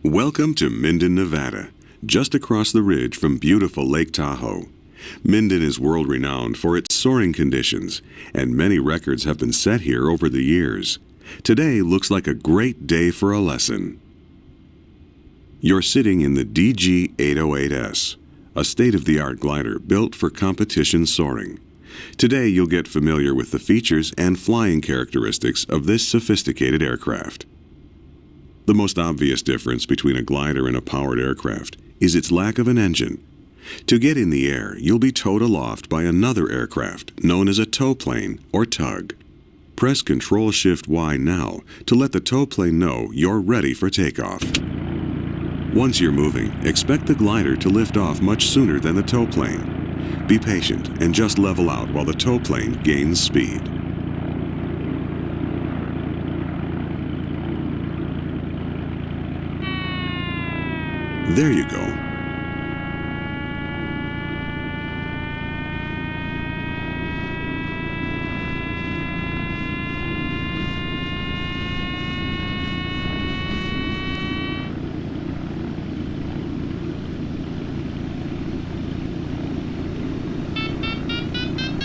Welcome to Minden, Nevada, just across the ridge from beautiful Lake Tahoe. Minden is world-renowned for its soaring conditions, and many records have been set here over the years. Today looks like a great day for a lesson. You're sitting in the DG-808S, a state-of-the-art glider built for competition soaring. Today you'll get familiar with the features and flying characteristics of this sophisticated aircraft. The most obvious difference between a glider and a powered aircraft is its lack of an engine. To get in the air, you'll be towed aloft by another aircraft known as a tow plane or tug. Press Control-Shift-Y now to let the tow plane know you're ready for takeoff. Once you're moving, expect the glider to lift off much sooner than the tow plane. Be patient and just level out while the tow plane gains speed. There you go.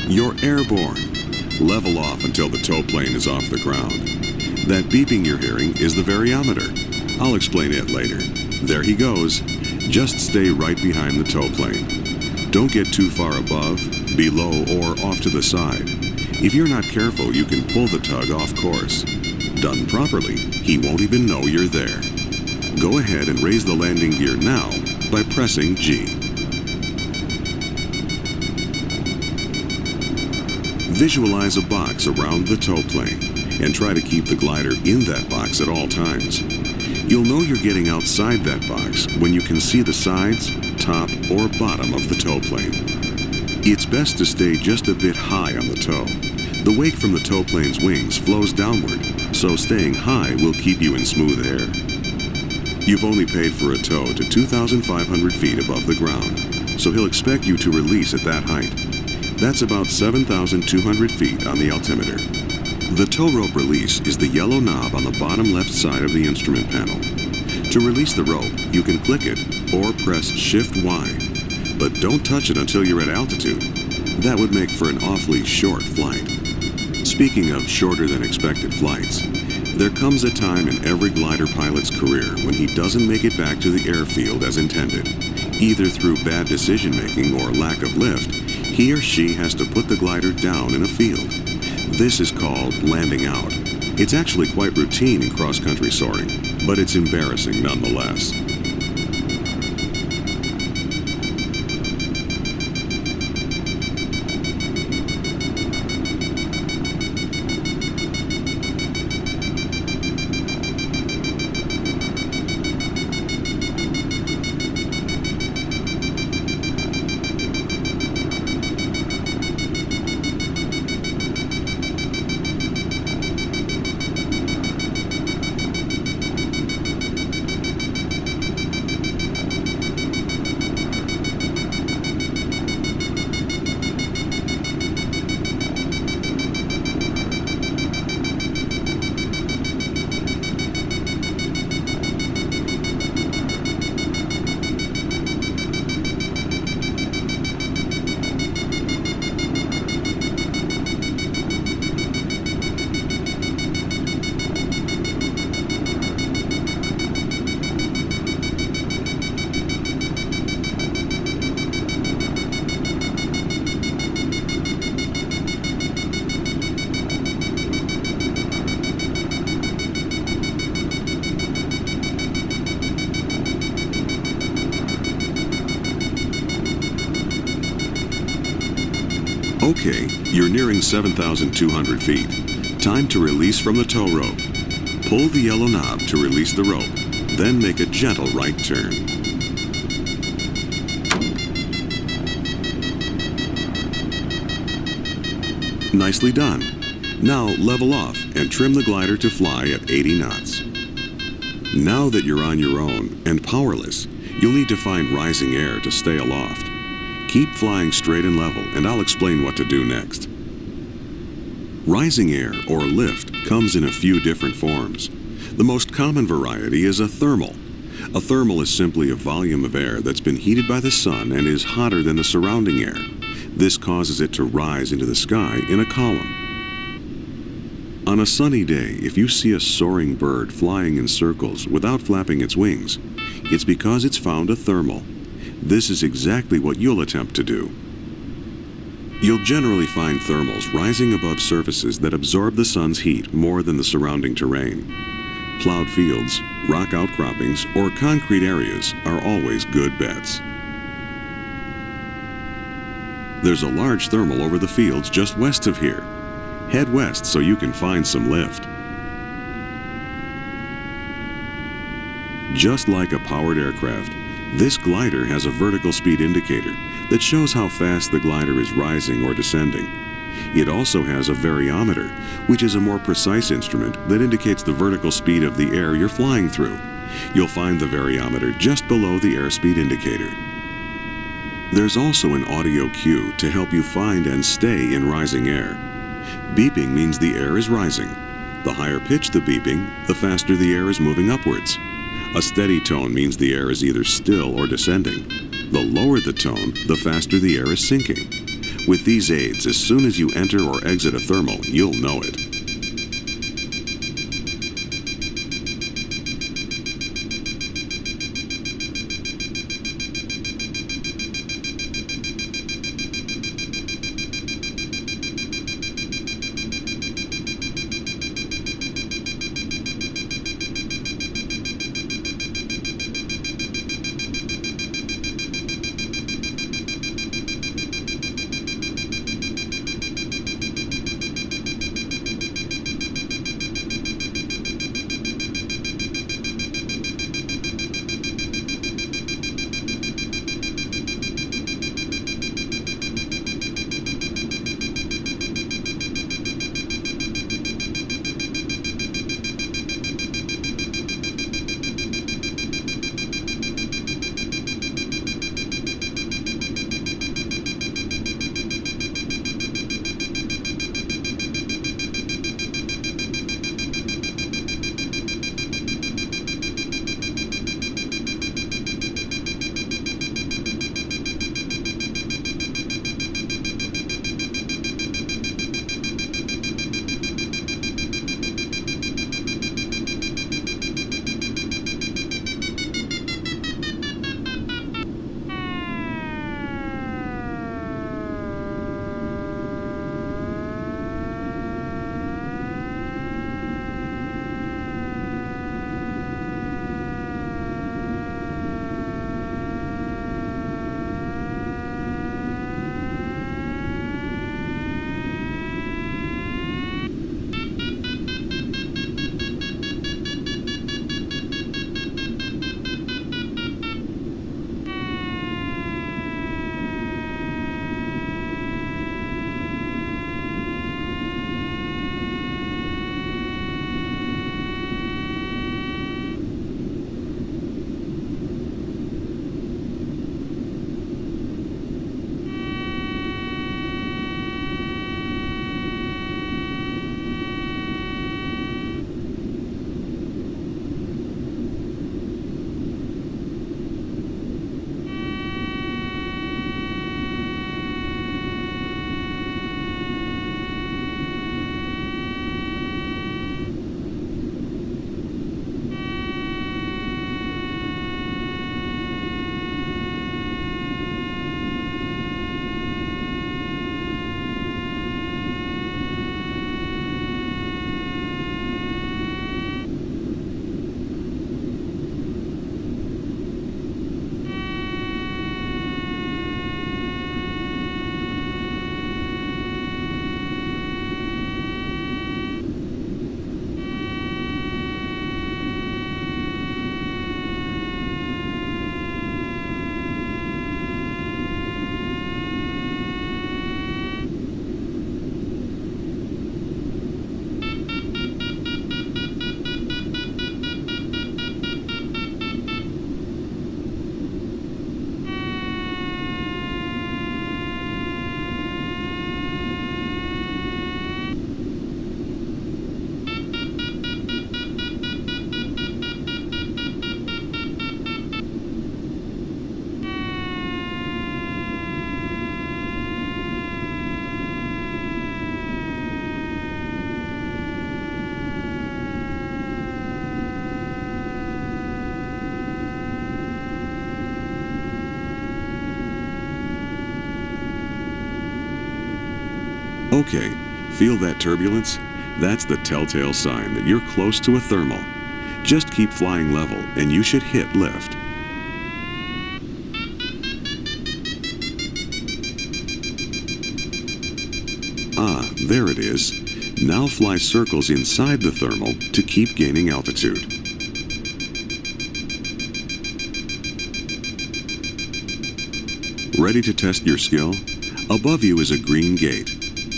You're airborne. Level off until the tow plane is off the ground. That beeping you're hearing is the variometer. I'll explain it later. There he goes. Just stay right behind the tow plane. Don't get too far above, below, or off to the side. If you're not careful, you can pull the tug off course. Done properly, he won't even know you're there. Go ahead and raise the landing gear now by pressing G. Visualize a box around the tow plane and try to keep the glider in that box at all times. You'll know you're getting outside that box when you can see the sides, top, or bottom of the tow plane. It's best to stay just a bit high on the tow. The weight from the tow plane's wings flows downward, so staying high will keep you in smooth air. You've only paid for a tow to 2,500 feet above the ground, so he'll expect you to release at that height. That's about 7,200 feet on the altimeter. The tow rope release is the yellow knob on the bottom left side of the instrument panel. To release the rope, you can click it or press Shift-Y, but don't touch it until you're at altitude. That would make for an awfully short flight. Speaking of shorter than expected flights, there comes a time in every glider pilot's career when he doesn't make it back to the airfield as intended. Either through bad decision-making or lack of lift, he or she has to put the glider down in a field. This is called landing out. It's actually quite routine in cross-country soaring, but it's embarrassing nonetheless. Okay, you're nearing 7,200 feet. Time to release from the tow rope. Pull the yellow knob to release the rope, then make a gentle right turn. Nicely done. Now level off and trim the glider to fly at 80 knots. Now that you're on your own and powerless, you'll need to find rising air to stay aloft. Keep flying straight and level, and I'll explain what to do next. Rising air, or lift, comes in a few different forms. The most common variety is a thermal. A thermal is simply a volume of air that's been heated by the sun and is hotter than the surrounding air. This causes it to rise into the sky in a column. On a sunny day, if you see a soaring bird flying in circles without flapping its wings, it's because it's found a thermal. This is exactly what you'll attempt to do. You'll generally find thermals rising above surfaces that absorb the sun's heat more than the surrounding terrain. Plowed fields, rock outcroppings, or concrete areas are always good bets. There's a large thermal over the fields just west of here. Head west so you can find some lift. Just like a powered aircraft, this glider has a vertical speed indicator that shows how fast the glider is rising or descending. It also has a variometer, which is a more precise instrument that indicates the vertical speed of the air you're flying through. You'll find the variometer just below the airspeed indicator. There's also an audio cue to help you find and stay in rising air. Beeping means the air is rising. The higher pitch the beeping, the faster the air is moving upwards. A steady tone means the air is either still or descending. The lower the tone, the faster the air is sinking. With these aids, as soon as you enter or exit a thermal, you'll know it. Okay, feel that turbulence? That's the telltale sign that you're close to a thermal. Just keep flying level and you should hit lift. Ah, there it is. Now fly circles inside the thermal to keep gaining altitude. Ready to test your skill? Above you is a green gate.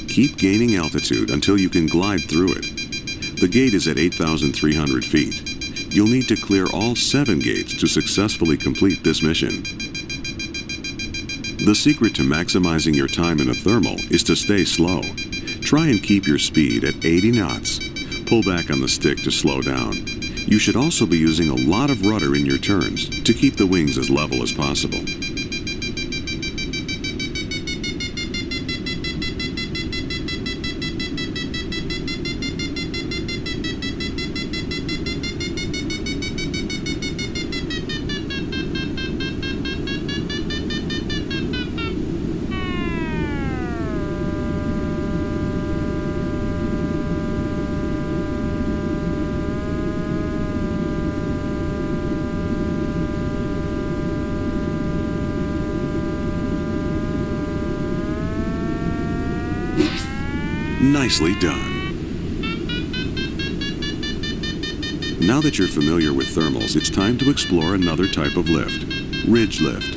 Keep gaining altitude until you can glide through it. The gate is at 8,300 feet. You'll need to clear all 7 gates to successfully complete this mission. The secret to maximizing your time in a thermal is to stay slow. Try and keep your speed at 80 knots. Pull back on the stick to slow down. You should also be using a lot of rudder in your turns to keep the wings as level as possible. Nicely done. Now that you're familiar with thermals, it's time to explore another type of lift, ridge lift.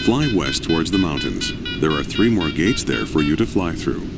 Fly west towards the mountains. There are 3 more gates there for you to fly through.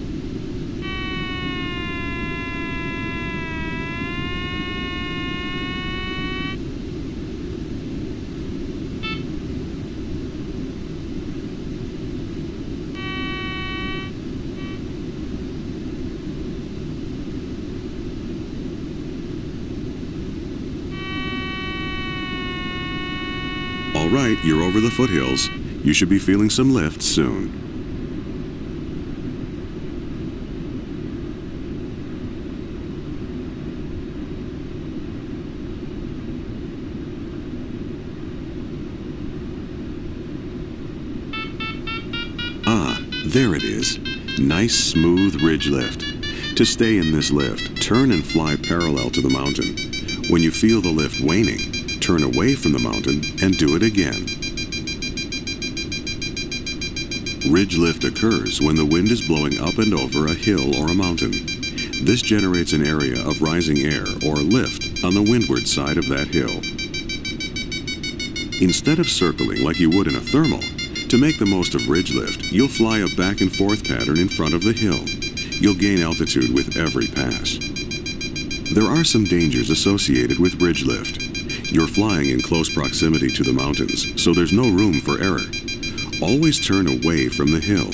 All right, you're over the foothills. You should be feeling some lift soon. Ah, there it is. Nice smooth ridge lift. To stay in this lift, turn and fly parallel to the mountain. When you feel the lift waning, turn away from the mountain and do it again. Ridge lift occurs when the wind is blowing up and over a hill or a mountain. This generates an area of rising air or lift on the windward side of that hill. Instead of circling like you would in a thermal, to make the most of ridge lift, you'll fly a back and forth pattern in front of the hill. You'll gain altitude with every pass. There are some dangers associated with ridge lift. You're flying in close proximity to the mountains, so there's no room for error. Always turn away from the hill.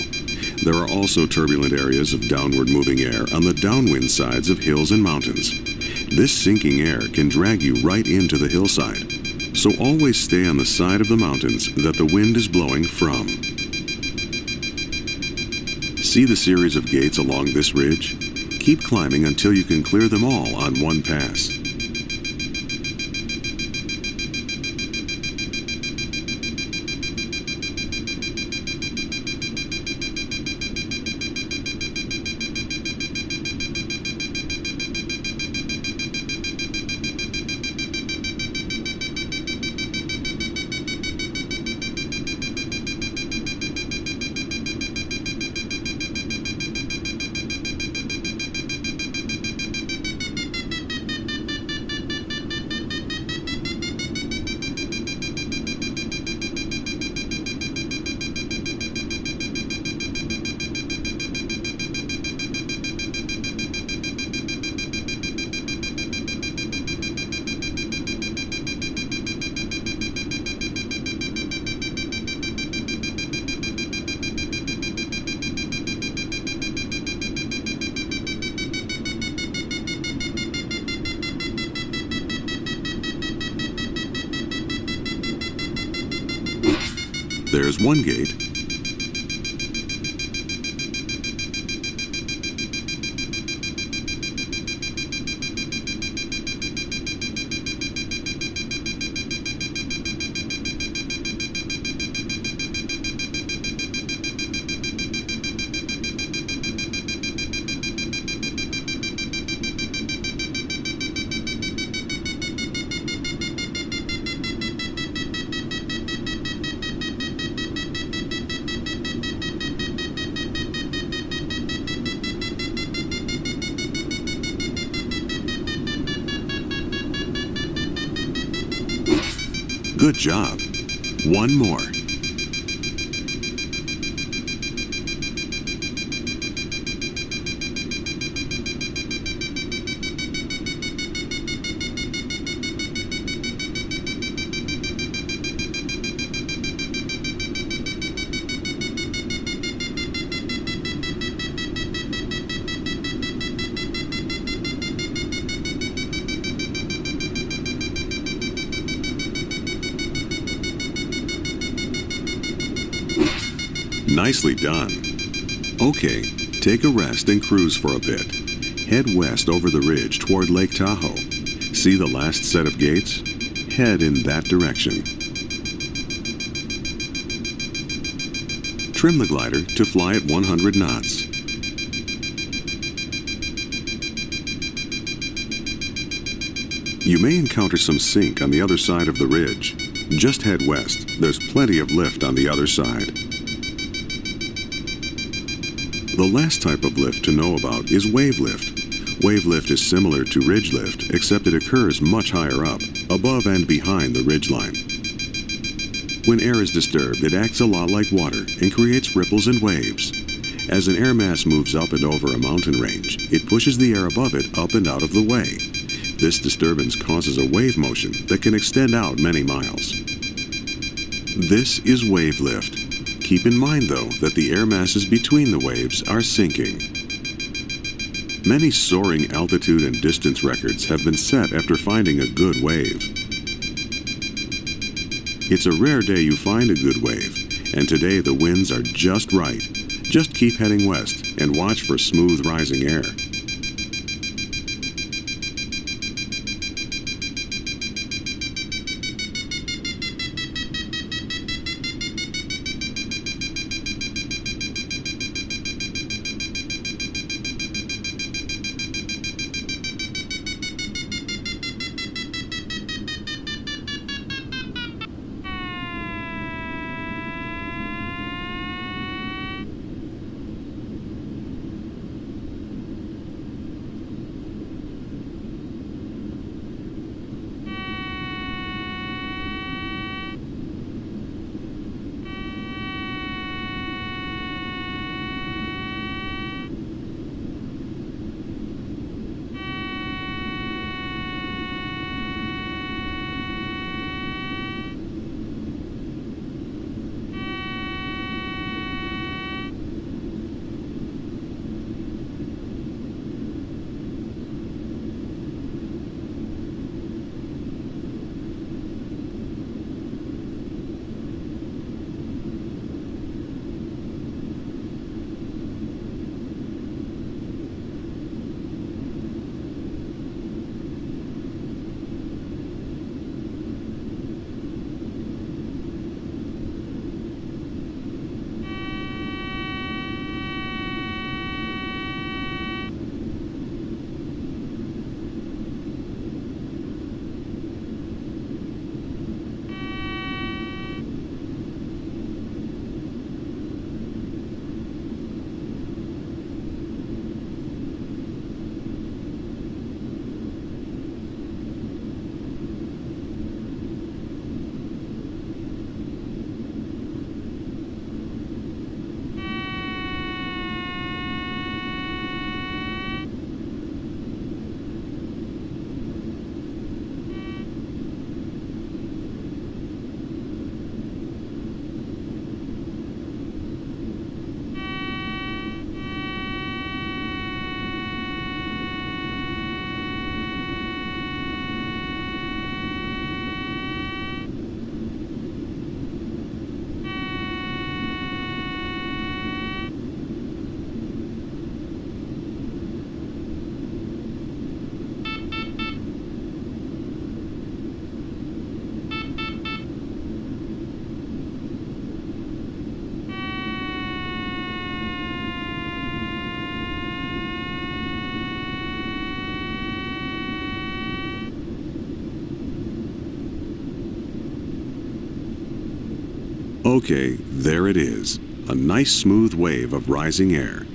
There are also turbulent areas of downward moving air on the downwind sides of hills and mountains. This sinking air can drag you right into the hillside, so always stay on the side of the mountains that the wind is blowing from. See the series of gates along this ridge? Keep climbing until you can clear them all on one pass. There's one gate. Good job. One more. Nicely done. Okay, take a rest and cruise for a bit. Head west over the ridge toward Lake Tahoe. See the last set of gates? Head in that direction. Trim the glider to fly at 100 knots. You may encounter some sink on the other side of the ridge. Just head west. There's plenty of lift on the other side. The last type of lift to know about is wave lift. Wave lift is similar to ridge lift, except it occurs much higher up, above and behind the ridge line. When air is disturbed, it acts a lot like water and creates ripples and waves. As an air mass moves up and over a mountain range, it pushes the air above it up and out of the way. This disturbance causes a wave motion that can extend out many miles. This is wave lift. Keep in mind, though, that the air masses between the waves are sinking. Many soaring altitude and distance records have been set after finding a good wave. It's a rare day you find a good wave, and today the winds are just right. Just keep heading west and watch for smooth rising air. Okay, there it is. A nice smooth wave of rising air.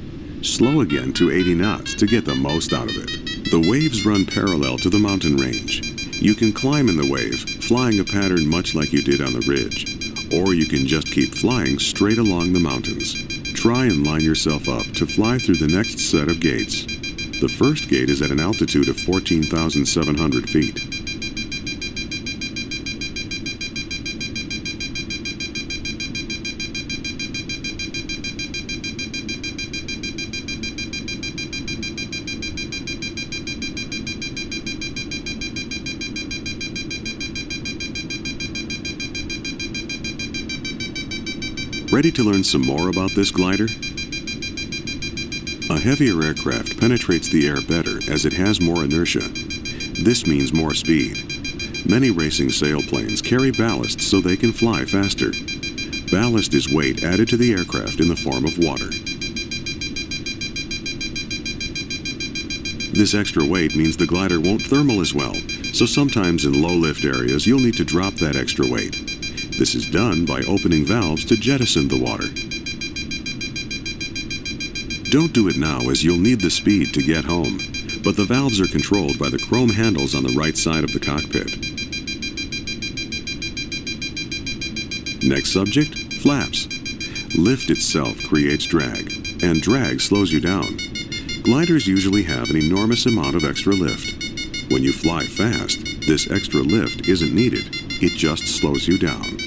Slow again to 80 knots to get the most out of it. The waves run parallel to the mountain range. You can climb in the wave, flying a pattern much like you did on the ridge, or you can just keep flying straight along the mountains. Try and line yourself up to fly through the next set of gates. The first gate is at an altitude of 14,700 feet. Ready to learn some more about this glider? A heavier aircraft penetrates the air better as it has more inertia. This means more speed. Many racing sailplanes carry ballast so they can fly faster. Ballast is weight added to the aircraft in the form of water. This extra weight means the glider won't thermal as well, so sometimes in low lift areas you'll need to drop that extra weight. This is done by opening valves to jettison the water. Don't do it now as you'll need the speed to get home, but the valves are controlled by the chrome handles on the right side of the cockpit. Next subject, flaps. Lift itself creates drag, and drag slows you down. Gliders usually have an enormous amount of extra lift. When you fly fast, this extra lift isn't needed. It just slows you down.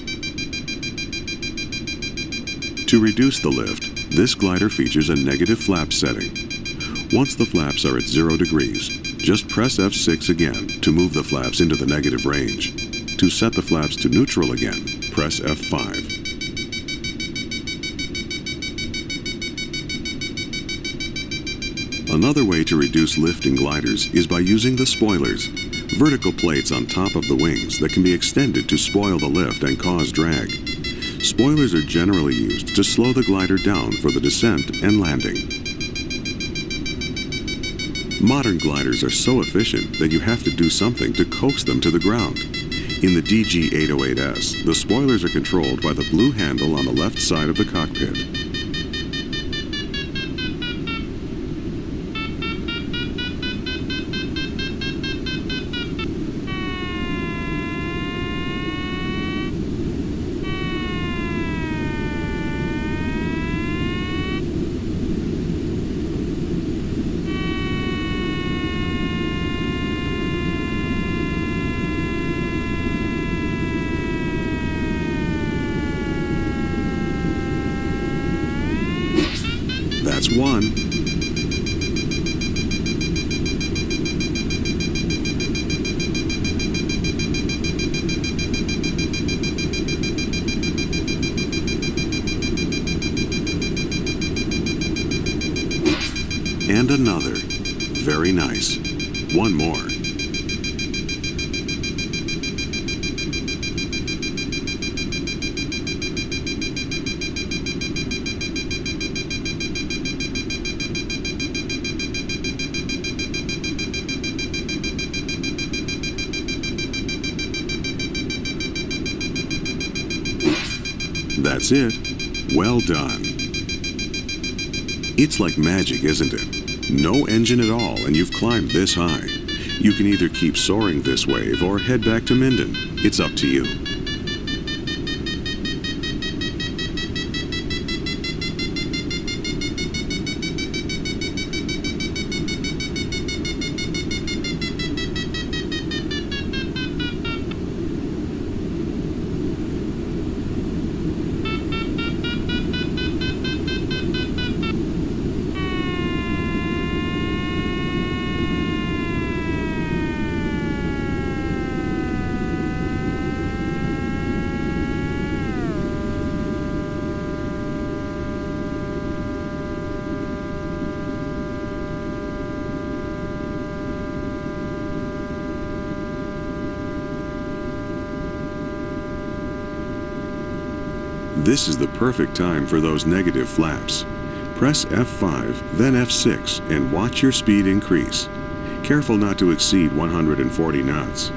To reduce the lift, this glider features a negative flap setting. Once the flaps are at 0 degrees, just press F6 again to move the flaps into the negative range. To set the flaps to neutral again, press F5. Another way to reduce lift in gliders is by using the spoilers, vertical plates on top of the wings that can be extended to spoil the lift and cause drag. Spoilers are generally used to slow the glider down for the descent and landing. Modern gliders are so efficient that you have to do something to coax them to the ground. In the DG-808S, the spoilers are controlled by the blue handle on the left side of the cockpit. That's one. And another. Very nice. One more. That's it. Well done. It's like magic, isn't it? No engine at all, and you've climbed this high. You can either keep soaring this wave or head back to Minden. It's up to you. This is the perfect time for those negative flaps. Press F5, then F6, and watch your speed increase. Careful not to exceed 140 knots.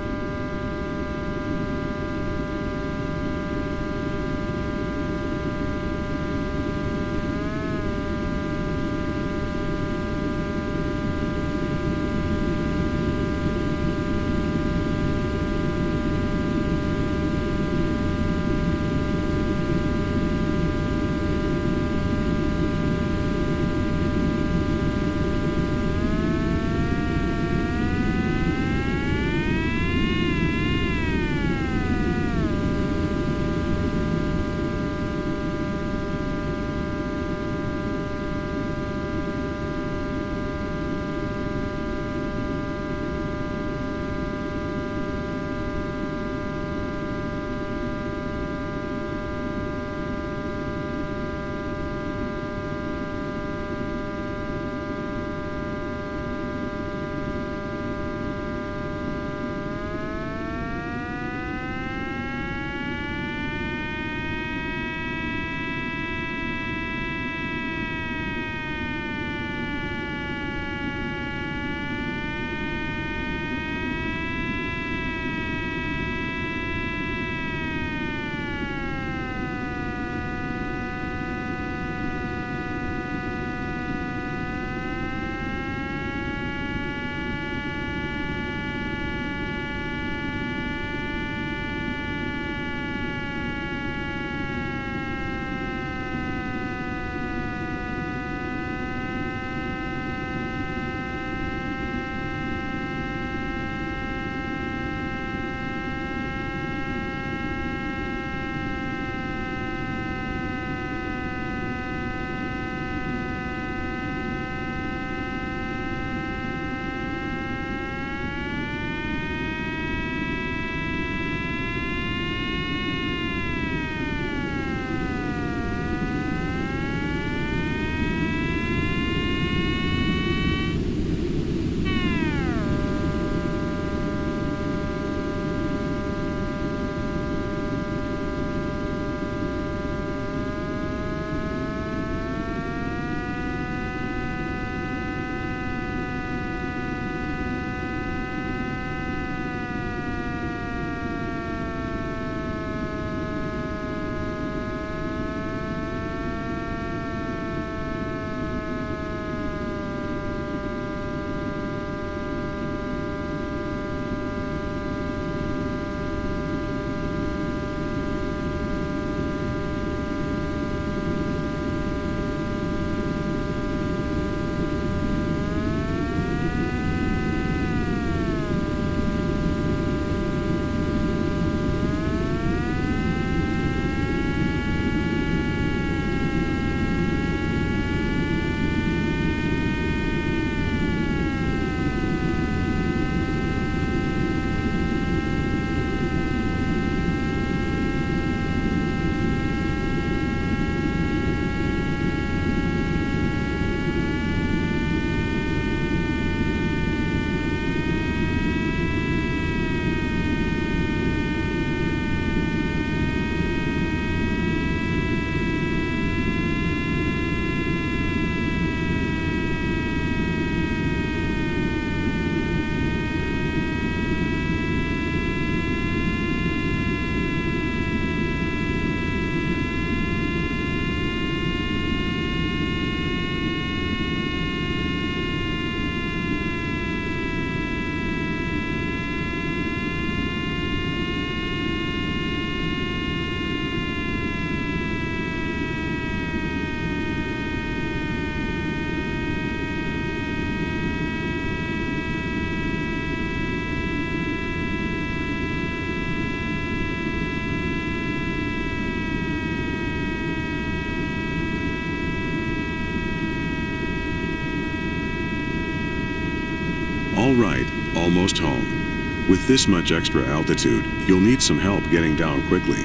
almost home. With this much extra altitude, you'll need some help getting down quickly.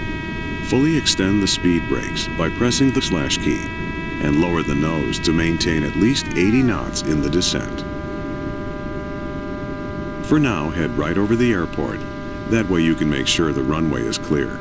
Fully extend the speed brakes by pressing the slash key and lower the nose to maintain at least 80 knots in the descent. For now, head right over the airport. That way you can make sure the runway is clear.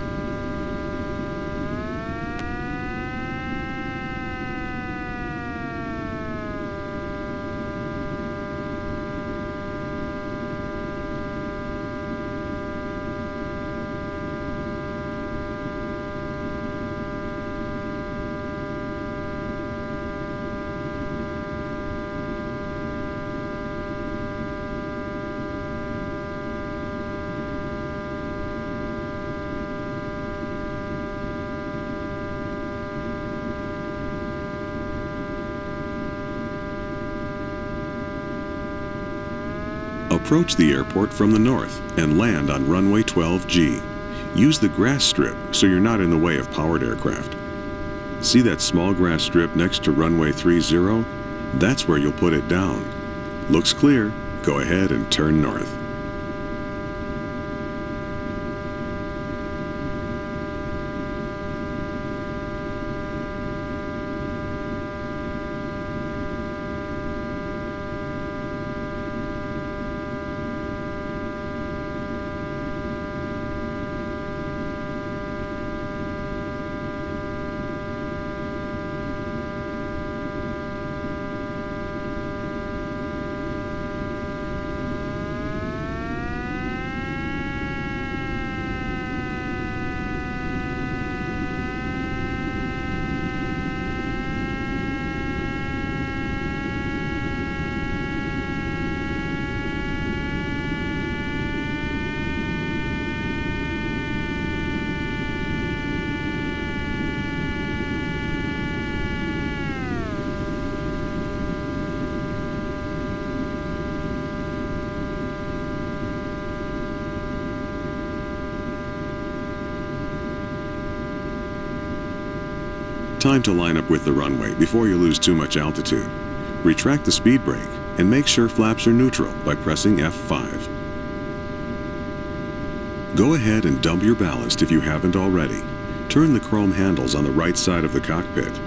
Approach the airport from the north and land on runway 12G. Use the grass strip so you're not in the way of powered aircraft. See that small grass strip next to runway 30? That's where you'll put it down. Looks clear. Go ahead and turn north. Time to line up with the runway before you lose too much altitude. Retract the speed brake and make sure flaps are neutral by pressing F5. Go ahead and dump your ballast if you haven't already. Turn the chrome handles on the right side of the cockpit.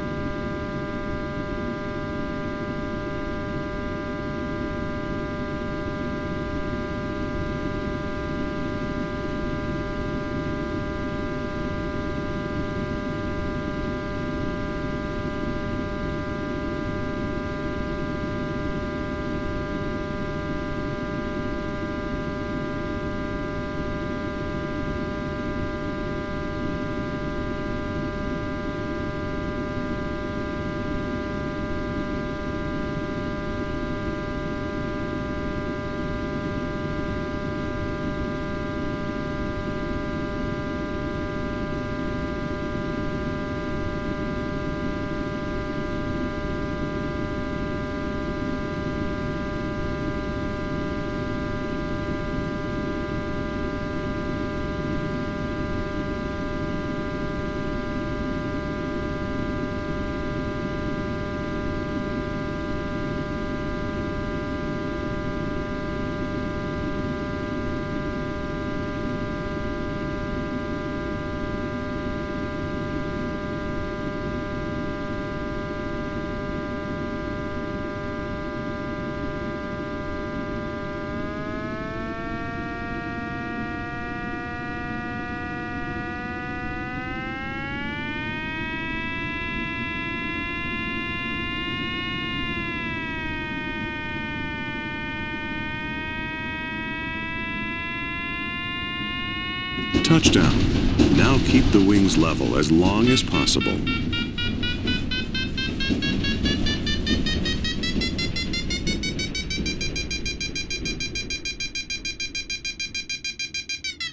Touchdown. Now keep the wings level as long as possible.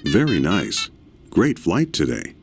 Very nice. Great flight today.